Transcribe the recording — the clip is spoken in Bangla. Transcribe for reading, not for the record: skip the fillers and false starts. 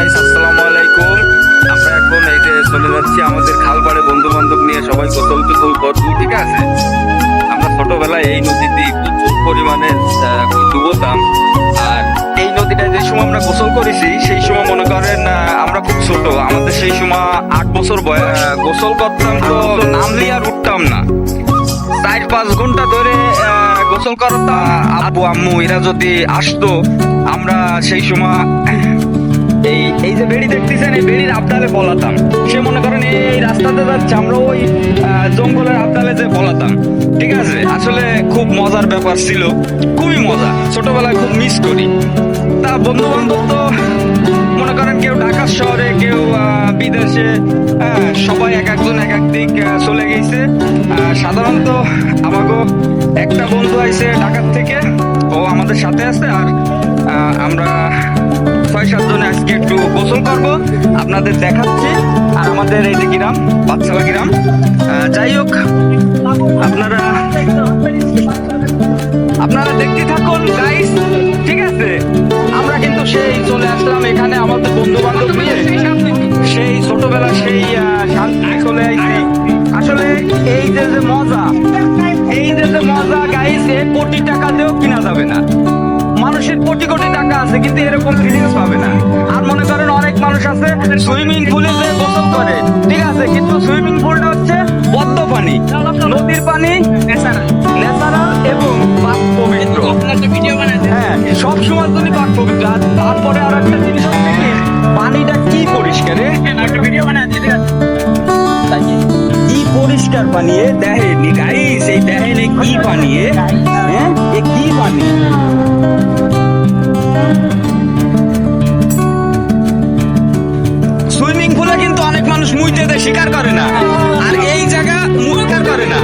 গাইস, আসসালামু আলাইকুম। আমরা এখন এই যে চলে যাচ্ছি আমাদের খালপাড়ে বন্ধু বান্ধব নিয়ে সবাই গোসল টোসল করবো, ঠিক আছে। আমরা ছোটবেলায় এই নদীতে প্রচুর পরিমাণে ডুবোতাম। আর এই নদীটা যে সময় আমরা গোসল করেছি সেই সময় মনে করেন আমরা খুব ছোট, আমাদের সেই সময় 8 বছর বয়স। গোসল করতাম তো নামলি আর উঠতাম না। 4-5 ঘন্টা ধরে গোসল করতাম। আব্বু আম্মু এরা যদি আসতো, আমরা সেই সময় এই যে বেড়ি দেখতেছেন, এই বেড়ির আবদালে বলাতাম। সে মনে করেন এই রাস্তাতে যাচ্ছে, আমরা ওই জঙ্গলের আবদালে যে বলাতাম, ঠিক আছে। আসলে খুব মজার ব্যাপার ছিল, খুবই মজা। ছোটবেলায় খুব মিস করি। তা বন্ধু বান্ধব তো মনে করেন কেউ ঢাকা শহরে, কেউ বিদেশে, সবাই এক একজন এক এক দিক চলে গেছে। সাধারণত আমাকে একটা বন্ধু আইছে ঢাকার থেকে, ও আমাদের সাথে আছে। আর আমরা 6-7 জনে আজকে একটু গোসল করবো, আপনাদের দেখাচ্ছি। আর আমাদের এই যে গ্রাম, বাচ্চালা গ্রাম। যাই হোক, আপনারা দেখতে থাকুন গাইস, ঠিক আছে। আমরা কিন্তু সেই চলে আসলাম এখানে আমাদের বন্ধু বান্ধব নিয়ে, সেই ছোটবেলা সেই শান্তি চলে আইছি। আসলে এই যে মজা, এই যে মজা গাইস, কোটি টাকা দিয়েও কিনা যাবে না। মানুষের কোটি কোটি টাকা আছে কিন্তু এরকম ফিলিংস পাবে না। আর মনে করেন অনেক মানুষ আছে সুইমিং পুলে যে গোসল করে, ঠিক আছে, কিন্তু সুইমিং পুলটা হচ্ছে পদ্ম পানি, নদীর পানি, ন্যাচারাল এবং পাক পবিত্র। হ্যাঁ, সব সময় তুমি পাক পবিত্র। আর তারপরে আর একটা জিনিস হচ্ছে কি, পানিটা কি পরিষ্কার, কি পরিষ্কার পানি, দেখেনি গাইস, এই দেখেনি কি পানি, হ্যাঁ, এ কি পানি। সুইমিং পুলে কিন্তু অনেক মানুষ মুইতে দেয়, স্বীকার করে না। আর এই জায়গা স্বীকার করে না।